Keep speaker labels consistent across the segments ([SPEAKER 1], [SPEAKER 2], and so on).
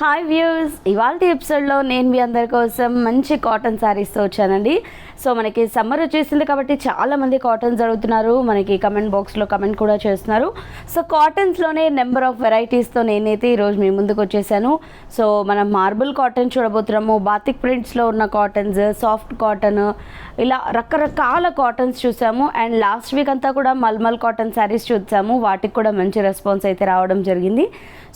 [SPEAKER 1] Hi views, ఇవాల్టి ఎపిసోడ్లో నేను మీ అందరి కోసం మంచి కాటన్ శారీస్తో వచ్చానండి. సో మనకి సమ్మర్ వచ్చేసింది కాబట్టి చాలామంది కాటన్స్ అడుగుతున్నారు, మనకి కమెంట్ బాక్స్లో కమెంట్ కూడా చేస్తున్నారు. సో కాటన్స్లోనే నెంబర్ ఆఫ్ వెరైటీస్తో నేనైతే ఈరోజు మీ ముందుకు వచ్చేసాను. సో మనం మార్బుల్ కాటన్ చూడబోతున్నాము, బాతిక్ ప్రింట్స్లో ఉన్న కాటన్స్, సాఫ్ట్ కాటన్, ఇలా రకరకాల కాటన్స్ చూసాము. అండ్ లాస్ట్ వీక్ అంతా కూడా మల్మల్ కాటన్ శారీస్ చూసాము, వాటికి కూడా మంచి రెస్పాన్స్ అయితే రావడం జరిగింది.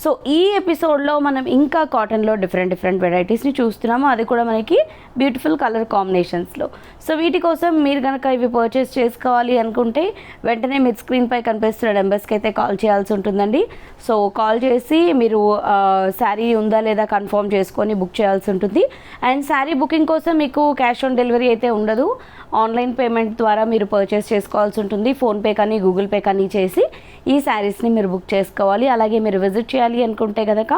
[SPEAKER 1] సో ఈ ఎపిసోడ్లో మనం ఇంకా కాటన్లో డిఫరెంట్ వెరైటీస్ని చూస్తున్నాము, అది కూడా మనకి బ్యూటిఫుల్ కలర్ కాంబినేషన్స్లో. సో వీటి కోసం మీరు కనుక ఇవి పర్చేస్ చేసుకోవాలి అనుకుంటే వెంటనే మీ స్క్రీన్పై కనిపిస్తున్న నెంబర్స్కి అయితే కాల్ చేయాల్సి ఉంటుందండి. సో కాల్ చేసి మీరు శారీ ఉందా లేదా కన్ఫర్మ్ చేసుకొని బుక్ చేయాల్సి ఉంటుంది. అండ్ శారీ బుకింగ్ కోసం మీకు క్యాష్ ఆన్ డెలివరీ అయితే ఉండదు, ఆన్లైన్ పేమెంట్ ద్వారా మీరు పర్చేస్ చేసుకోవాల్సి ఉంటుంది. ఫోన్పే కానీ గూగుల్ పే కానీ చేసి ఈ శారీస్ని మీరు బుక్ చేసుకోవాలి. అలాగే మీరు విజిట్ చేయాలి అనుకుంటే కనుక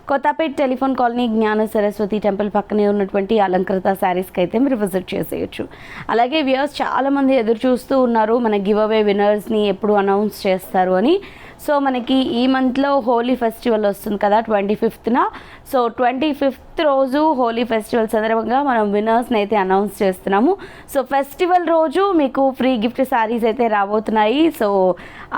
[SPEAKER 1] కొత్తపేట టెలిఫోన్ కాలనీ జ్ఞాన సరస్వతి టెంపుల్ పక్కనే ఉన్నటువంటి అలంకృత శారీస్కి అయితే మీరు విజిట్ చేసేయచ్చు. అలాగే వ్యూయర్స్ చాలామంది ఎదురు చూస్తూ ఉన్నారు, మన గివ్ అవే విన్నర్స్ని ఎప్పుడు అనౌన్స్ చేస్తారు అని. సో మనకి ఈ మంత్లో హోలీ ఫెస్టివల్ వస్తుంది కదా 25th. సో 25th రోజు హోలీ ఫెస్టివల్ సందర్భంగా మనం విన్నర్స్ని అయితే అనౌన్స్ చేస్తున్నాము. సో ఫెస్టివల్ రోజు మీకు ఫ్రీ గిఫ్ట్ శారీస్ అయితే రాబోతున్నాయి. సో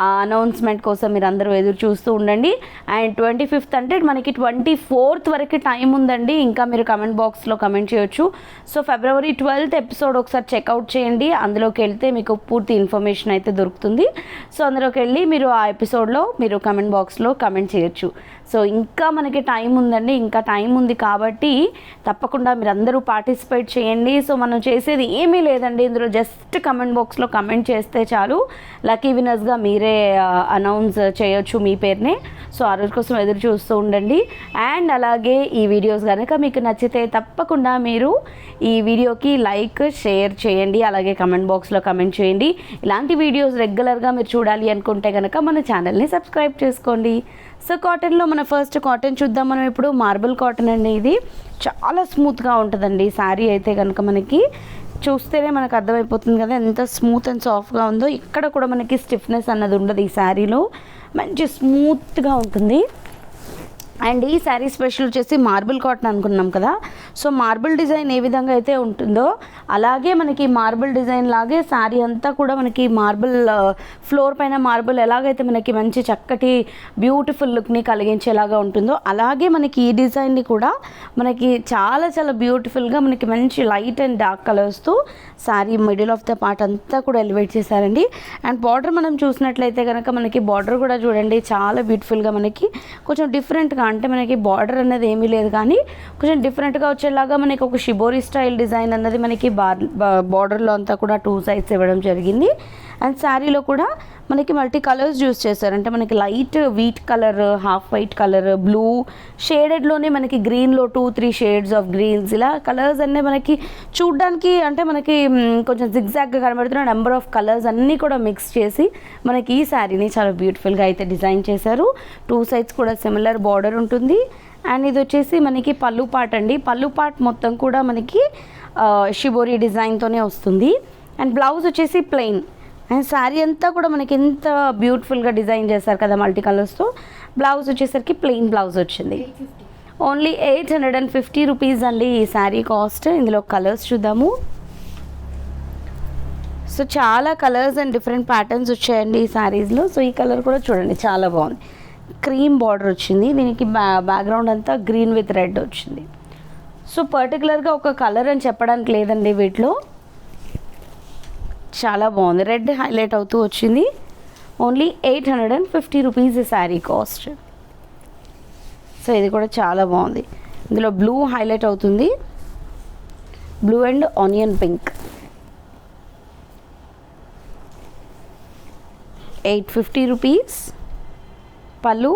[SPEAKER 1] ఆ అనౌన్స్మెంట్ కోసం మీరు అందరూ ఎదురు చూస్తూ ఉండండి. అండ్ 25th అంటే మనకి 24th వరకు టైం ఉందండి, ఇంకా మీరు కమెంట్ బాక్స్లో కమెంట్ చేయొచ్చు. సో February 12th ఎపిసోడ్ ఒకసారి చెక్అవుట్ చేయండి, అందులోకి వెళ్తే మీకు పూర్తి ఇన్ఫర్మేషన్ అయితే దొరుకుతుంది. సో అందులోకి వెళ్ళి మీరు ఆ ఎపిసోడ్లో మీరు కమెంట్ బాక్స్లో కమెంట్ చేయొచ్చు. సో ఇంకా మనకి టైం ఉందండి, ఇంకా టైం ఉంది కాబట్టి తప్పకుండా మీరు అందరూ పార్టిసిపేట్ చేయండి. సో మనం చేసేది ఏమీ లేదండి, ఇందులో జస్ట్ కమెంట్ బాక్స్లో కమెంట్ చేస్తే చాలు, లక్కీ విన్నర్స్గా మీరే అనౌన్స్ చేయొచ్చు మీ పేరునే. సో ఆ రోజు కోసం ఎదురు చూస్తూ ఉండండి. అండ్ అలాగే ఈ వీడియోస్ కనుక మీకు నచ్చితే తప్పకుండా మీరు ఈ వీడియోకి లైక్ షేర్ చేయండి, అలాగే కమెంట్ బాక్స్లో కమెంట్ చేయండి. ఇలాంటి వీడియోస్ రెగ్యులర్గా మీరు చూడాలి అనుకుంటే కనుక మన ఛానల్ని సబ్స్క్రైబ్ చేసుకోండి. సో కాటన్లో మన ఫస్ట్ కాటన్ చూద్దాం. మనం ఇప్పుడు మార్బుల్ కాటన్ అండి, ఇది చాలా స్మూత్గా ఉంటుందండి. శారీ అయితే కనుక మనకి చూస్తేనే మనకు అర్థమైపోతుంది కదా ఎంత స్మూత్ అండ్ సాఫ్ట్గా ఉందో. ఇక్కడ కూడా మనకి స్టిఫ్నెస్ అన్నది ఉండదు, ఈ శారీలో మంచి స్మూత్గా ఉంటుంది. అండ్ ఈ శారీ స్పెషల్ వచ్చేసి మార్బుల్ కాటన్ అనుకున్నాం కదా, సో మార్బుల్ డిజైన్ ఏ విధంగా అయితే ఉంటుందో అలాగే మనకి మార్బుల్ డిజైన్ లాగే శారీ అంతా కూడా మనకి మార్బుల్ ఫ్లోర్ పైన మార్బుల్ ఎలాగైతే మనకి మంచి చక్కటి బ్యూటిఫుల్ లుక్ని కలిగించేలాగా ఉంటుందో అలాగే మనకి ఈ డిజైన్ని కూడా మనకి చాలా బ్యూటిఫుల్గా మనకి మంచి లైట్ అండ్ డార్క్ కలర్స్తో sari middle of the part అంతా కూడా ఎలివేట్ చేశారండి. అండ్ బార్డర్ మనం చూసినట్లయితే కనుక మనకి బార్డర్ కూడా చూడండి చాలా బ్యూటిఫుల్గా మనకి కొంచెం డిఫరెంట్గా, అంటే మనకి బార్డర్ అన్నది ఏమీ లేదు కానీ కొంచెం డిఫరెంట్గా వచ్చేలాగా మనకి ఒక షిబోరి స్టైల్ డిజైన్ అన్నది మనకి బార్డర్లో అంతా కూడా 2 sides ఇవ్వడం జరిగింది. అండ్ శారీలో కూడా మనకి మల్టీ కలర్స్ యూస్ చేశారు, అంటే మనకి light wheat colour, half white colour, blue షేడెడ్లోనే మనకి గ్రీన్లో 2-3 షేడ్స్ ఆఫ్ గ్రీన్స్, ఇలా కలర్స్ అన్నీ మనకి చూడ్డానికి అంటే మనకి కొంచెం జిగ్జాగ్గా కనబడుతున్న నెంబర్ ఆఫ్ కలర్స్ అన్నీ కూడా మిక్స్ చేసి మనకి ఈ శారీని చాలా బ్యూటిఫుల్గా అయితే డిజైన్ చేశారు. 2 sides కూడా సిమిలర్ బార్డర్ ఉంటుంది. అండ్ ఇది వచ్చేసి మనకి పళ్ళు పార్ట్ అండి, పళ్ళు పార్ట్ మొత్తం కూడా మనకి షిబోరి డిజైన్తోనే వస్తుంది. అండ్ బ్లౌజ్ వచ్చేసి ప్లెయిన్. అండ్ శారీ అంతా కూడా మనకి ఎంత బ్యూటిఫుల్గా డిజైన్ చేశారు కదా మల్టీ కలర్స్తో. బ్లౌజ్ వచ్చేసరికి ప్లెయిన్ బ్లౌజ్ వచ్చింది. ఓన్లీ 850 రూపీస్ అండి ఈ శారీ కాస్ట్. ఇందులో కలర్స్ చూద్దాము. సో చాలా కలర్స్ అండ్ డిఫరెంట్ ప్యాటర్న్స్ వచ్చాయండి ఈ శారీస్లో. సో ఈ కలర్ కూడా చూడండి చాలా బాగుంది, క్రీమ్ బార్డర్ వచ్చింది, దీనికి బ్యాక్గ్రౌండ్ అంతా గ్రీన్ విత్ రెడ్ వచ్చింది. సో పర్టికులర్గా ఒక కలర్ అని చెప్పడానికి లేదండి, వీటిలో చాలా బాగుంది, రెడ్ హైలైట్ అవుతూ వచ్చింది. ఓన్లీ 850 రూపీస్ ఈ శారీ కాస్ట్. సో ఇది కూడా చాలా బాగుంది, ఇందులో బ్లూ హైలైట్ అవుతుంది, blue and onion pink. 850 rupees. పళ్ళు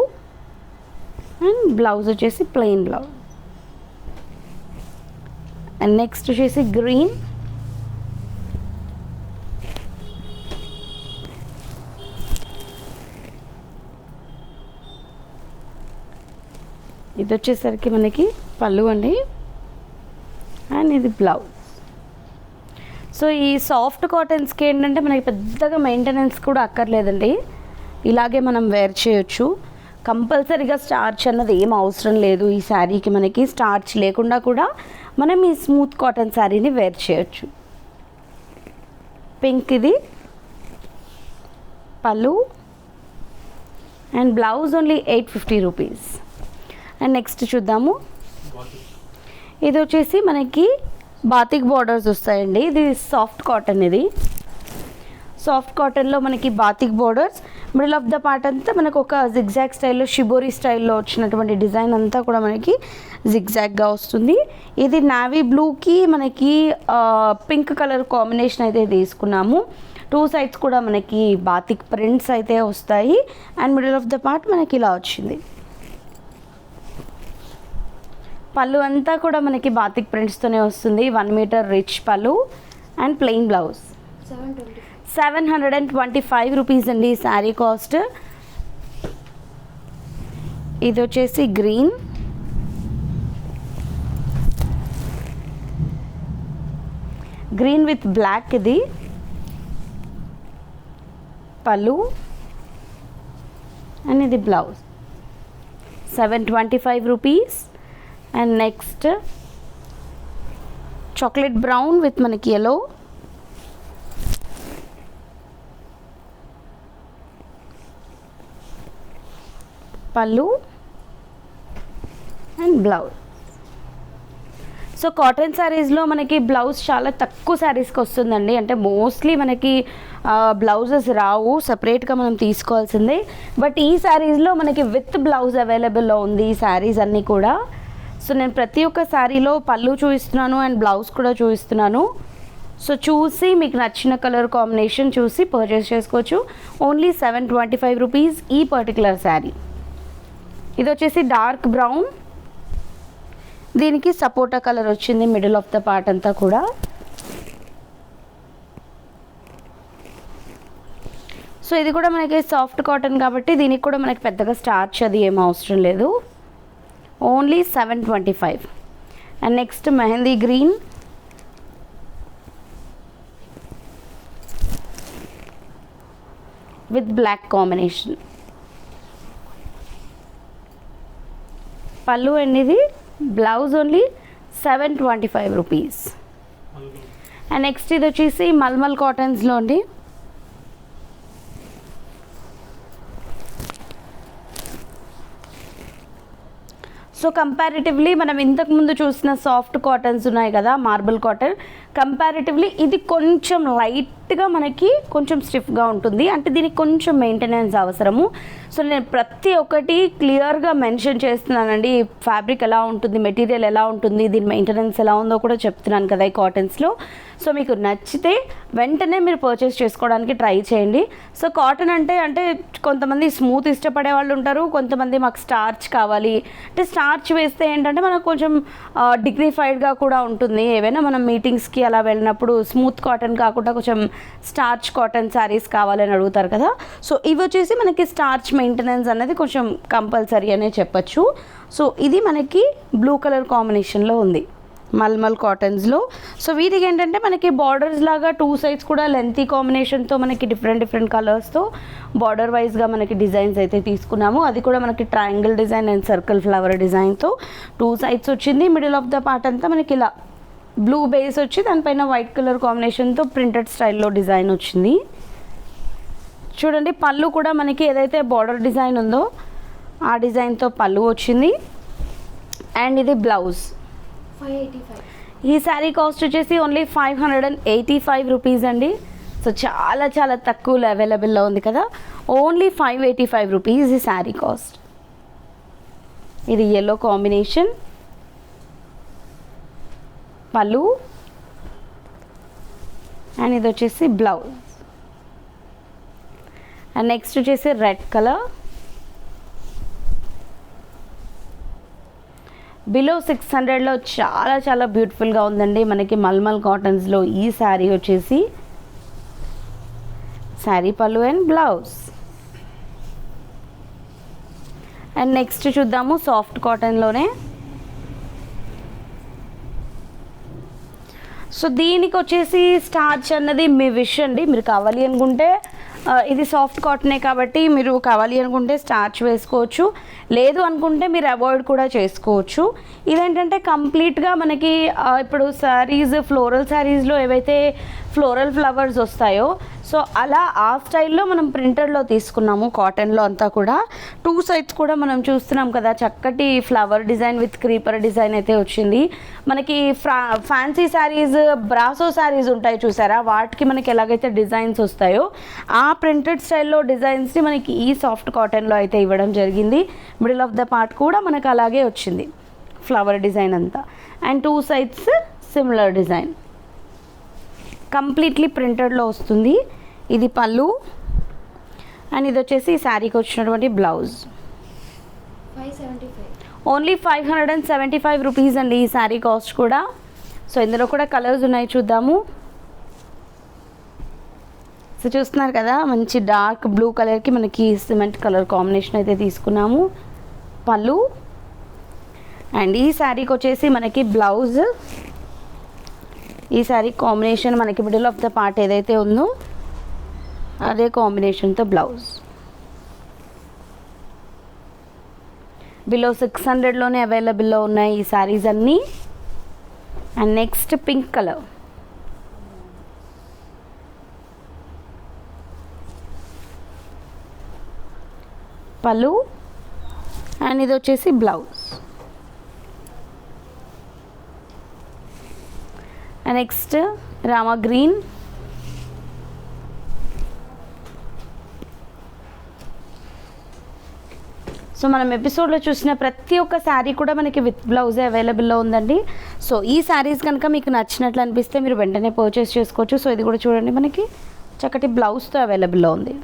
[SPEAKER 1] అండ్ బ్లౌజ్ వచ్చేసి ప్లెయిన్ బ్లౌజ్. అండ్ నెక్స్ట్ వచ్చేసి గ్రీన్, ఇది వచ్చేసరికి మనకి పళ్ళు అండి, అండ్ ఇది బ్లౌజ్. సో ఈ సాఫ్ట్ కాటన్స్కి ఏంటంటే మనకి పెద్దగా మెయింటెనెన్స్ కూడా అక్కర్లేదండి, ఇలాగే మనం వేర్ చేయొచ్చు. కంపల్సరీగా స్టార్చ్ అన్నది ఏం అవసరం లేదు ఈ శారీకి. మనకి స్టార్చ్ లేకుండా కూడా మనం ఈ స్మూత్ కాటన్ శారీని వేర్ చేయొచ్చు. పింక్ ఇది పళ్ళు and blouse only 850 rupees. And next చూద్దాము. ఇది వచ్చేసి మనకి బాతిక్ బార్డర్స్ వస్తాయండి. ఇది సాఫ్ట్ కాటన్. ఇది సాఫ్ట్ కాటన్లో మనకి batik borders, middle of the part అంతా మనకు ఒక జిగ్జాగ్ స్టైల్లో షిబోరి స్టైల్లో వచ్చినటువంటి డిజైన్ అంతా కూడా మనకి జిగ్జాగ్గా వస్తుంది. ఇది నావీ బ్లూకి మనకి పింక్ కలర్ కాంబినేషన్ అయితే తీసుకున్నాము. 2 సైడ్స్ కూడా మనకి బాతిక్ ప్రింట్స్ అయితే వస్తాయి. And middle of the part మనకి ఇలా వచ్చింది. పళ్ళు అంతా కూడా మనకి బాతిక్ ప్రింట్స్తోనే వస్తుంది. 1 మీటర్ రిచ్ పళ్ళు అండ్ ప్లెయిన్ బ్లౌజ్. 725 రూపీస్ అండి శారీ కాస్ట్. ఇది వచ్చేసి గ్రీన్, గ్రీన్ విత్ బ్లాక్. ఇది పళ్ళు అండ్ ఇది blouse. 725 rupees. And next chocolate brown with మనకి yellow, పళ్ళు అండ్ బ్లౌజ్. సో కాటన్ శారీస్లో మనకి బ్లౌజ్ చాలా తక్కువ శారీస్కి వస్తుందండి. అంటే మోస్ట్లీ మనకి బ్లౌజెస్ రావు, సపరేట్గా మనం తీసుకోవాల్సిందే. బట్ ఈ శారీస్లో మనకి విత్ బ్లౌజ్ అవైలబుల్లో ఉంది ఈ శారీస్ అన్నీ కూడా. సో నేను ప్రతి ఒక్క శారీలో పళ్ళు చూపిస్తున్నాను అండ్ బ్లౌజ్ కూడా చూపిస్తున్నాను. సో చూసి మీకు నచ్చిన కలర్ కాంబినేషన్ చూసి పర్చేస్ చేసుకోవచ్చు. ఓన్లీ 725 రూపీస్ ఈ పర్టికులర్ శారీ. ఇది వచ్చేసి డార్క్ బ్రౌన్, దీనికి సపోటా కలర్ వచ్చింది మిడిల్ ఆఫ్ ద పార్ట్ అంతా కూడా. సో ఇది కూడా మనకి సాఫ్ట్ కాటన్ కాబట్టి దీనికి కూడా మనకి పెద్దగా స్టార్చ్ అది ఏం అవసరం లేదు. Only 725. And next mehndi green, with black combination. పళ్ళు అండ్ ఇది blouse only 725 rupees. And next ఇది వచ్చేసి మల్మల్ కాటన్స్లో అండి. సో కంపారిటివ్లీ మనం ఇంతకుముందు చూసిన సాఫ్ట్ కాటన్స్ ఉన్నాయి కదా, మార్బుల్ కాటన్, కంపారిటివ్లీ ఇది కొంచెం లైట్గా మనకి కొంచెం స్టిఫ్గా ఉంటుంది. అంటే దీనికి కొంచెం మెయింటెనెన్స్ అవసరము. సో నేను ప్రతి ఒక్కటి క్లియర్గా మెన్షన్ చేస్తున్నానండి. ఫ్యాబ్రిక్ ఎలా ఉంటుంది, మెటీరియల్ ఎలా ఉంటుంది, దీని మెయింటెనెన్స్ ఎలా ఉందో కూడా చెప్తున్నాను కదా ఈ కాటన్స్లో. సో మీకు నచ్చితే వెంటనే మీరు పర్చేస్ చేసుకోవడానికి ట్రై చేయండి. సో కాటన్ అంటే కొంతమంది స్మూత్ ఇష్టపడే వాళ్ళు ఉంటారు, కొంతమంది మాకు స్టార్చ్ కావాలి అంటే స్టార్చ్ వేస్తే ఏంటంటే మనకు కొంచెం డిగ్నిఫైడ్గా కూడా ఉంటుంది. ఏవైనా మనం మీటింగ్స్కి అలా వెళ్ళినప్పుడు స్మూత్ కాటన్ కాకుండా కొంచెం స్టార్చ్ కాటన్ శారీస్ కావాలని అడుగుతారు కదా. సో ఇవి వచ్చేసి మనకి స్టార్చ్ మెయింటెనెన్స్ అనేది కొంచెం కంపల్సరీ అనే చెప్పచ్చు. సో ఇది మనకి బ్లూ కలర్ కాంబినేషన్లో ఉంది మల్మల్ కాటన్స్లో. సో వీటికి ఏంటంటే మనకి బార్డర్స్ లాగా 2 సైడ్స్ కూడా లెంతీ కాంబినేషన్తో మనకి డిఫరెంట్ కలర్స్తో బార్డర్ వైజ్గా మనకి డిజైన్స్ అయితే తీసుకున్నాము. అది కూడా మనకి triangle design and circle flower డిజైన్తో 2 సైడ్స్ వచ్చింది. మిడిల్ ఆఫ్ ద పార్ట్ అంతా మనకి ఇలా బ్లూ బేస్ వచ్చి దానిపైన వైట్ కలర్ కాంబినేషన్తో ప్రింటెడ్ స్టైల్లో డిజైన్ వచ్చింది. చూడండి పళ్ళు కూడా మనకి ఏదైతే బార్డర్ డిజైన్ ఉందో ఆ డిజైన్తో పళ్ళు వచ్చింది. అండ్ ఇది బ్లౌజ్. ఈ శారీ కాస్ట్ వచ్చేసి ఓన్లీ 585 రూపీస్ అండి. సో చాలా తక్కువలో అవైలబుల్లో ఉంది కదా. ఓన్లీ 585 రూపీస్ ఈ శారీ కాస్ట్. ఇది yellow కాంబినేషన్, పళ్ళు అండ్ ఇది వచ్చేసి బ్లౌజ్. అండ్ నెక్స్ట్ వచ్చేసి రెడ్ కలర్. బిలో 600లో చాలా బ్యూటిఫుల్గా ఉందండి మనకి మల్మల్ కాటన్స్లో ఈ శారీ వచ్చేసి. శారీ పళ్ళు అండ్ బ్లౌజ్. అండ్ నెక్స్ట్ చూద్దాము సాఫ్ట్ కాటన్లోనే. సో దీనికి వచ్చేసి స్టార్చ్ అన్నది మీ విష్ అండి. మీరు కావాలి అనుకుంటే ఇది సాఫ్ట్ కాటనే కాబట్టి మీరు కావాలి అనుకుంటే స్టార్చ్ వేసుకోవచ్చు, లేదు అనుకుంటే మీరు అవాయిడ్ కూడా చేసుకోవచ్చు. ఇదేంటంటే కంప్లీట్గా మనకి ఇప్పుడు శారీస్ ఫ్లోరల్ శారీస్లో ఏవైతే ఫ్లోరల్ ఫ్లవర్స్ వస్తాయో సో అలా ఆ స్టైల్లో మనం ప్రింటెడ్లో తీసుకున్నాము. కాటన్లో అంతా కూడా 2 సైడ్స్ కూడా మనం చూస్తున్నాం కదా, చక్కటి flower design with creeper design అయితే వచ్చింది. మనకి ఫ్యాన్సీ శారీస్, బ్రాసో శారీస్ ఉంటాయి చూసారా, వాటికి మనకి ఎలాగైతే డిజైన్స్ వస్తాయో ఆ ప్రింటెడ్ స్టైల్లో డిజైన్స్ని మనకి ఈ సాఫ్ట్ కాటన్లో అయితే ఇవ్వడం జరిగింది. మిడిల్ ఆఫ్ ద పార్ట్ కూడా మనకు అలాగే వచ్చింది ఫ్లవర్ డిజైన్ అంతా, and 2 sides similar design, completely ప్రింటెడ్లో వస్తుంది. ఇది పళ్ళు అండ్ ఇది వచ్చేసి ఈ శారీకి వచ్చినటువంటి బ్లౌజ్. ఓన్లీ 575 రూపీస్ అండి ఈ శారీ కాస్ట్ కూడా. సో ఇందులో కూడా కలర్స్ ఉన్నాయి, చూద్దాము. సో చూస్తున్నారు కదా, మంచి డార్క్ బ్లూ కలర్కి మనకి సిమెంట్ కలర్ కాంబినేషన్ అయితే తీసుకున్నాము. పళ్ళు అండ్ ఈ శారీకి వచ్చేసి మనకి బ్లౌజ్. ఈ శారీ కాంబినేషన్ మనకి మిడిల్ ఆఫ్ ద పార్ట్ ఏదైతే ఉందో అదే కాంబినేషన్తో బ్లౌజ్. బిలో 600లోనే అవైలబుల్లో ఉన్నాయి ఈ శారీస్ అన్నీ. అండ్ నెక్స్ట్ పింక్ కలర్, పళ్ళు అండ్ ఇది వచ్చేసి blouse. Next Rama green, so మనం ఎపిసోడ్లో చూసిన ప్రతి ఒక్క శారీ కూడా మనకి విత్ బ్లౌజే అవైలబుల్లో ఉందండి. సో ఈ శారీస్ కనుక మీకు నచ్చినట్లు అనిపిస్తే మీరు వెంటనే పర్చేస్ చేసుకోవచ్చు. సో ఇది కూడా చూడండి, మనకి చక్కటి బ్లౌజ్తో అవైలబుల్లో ఉంది.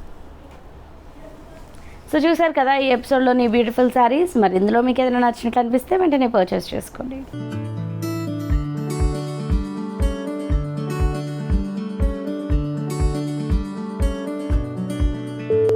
[SPEAKER 1] సో చూసారు కదా ఈ ఎపిసోడ్లోని బ్యూటిఫుల్ శారీస్. మరి ఇందులో మీకు ఏదైనా నచ్చినట్లు అనిపిస్తే వెంటనే పర్చేస్ చేసుకోండి.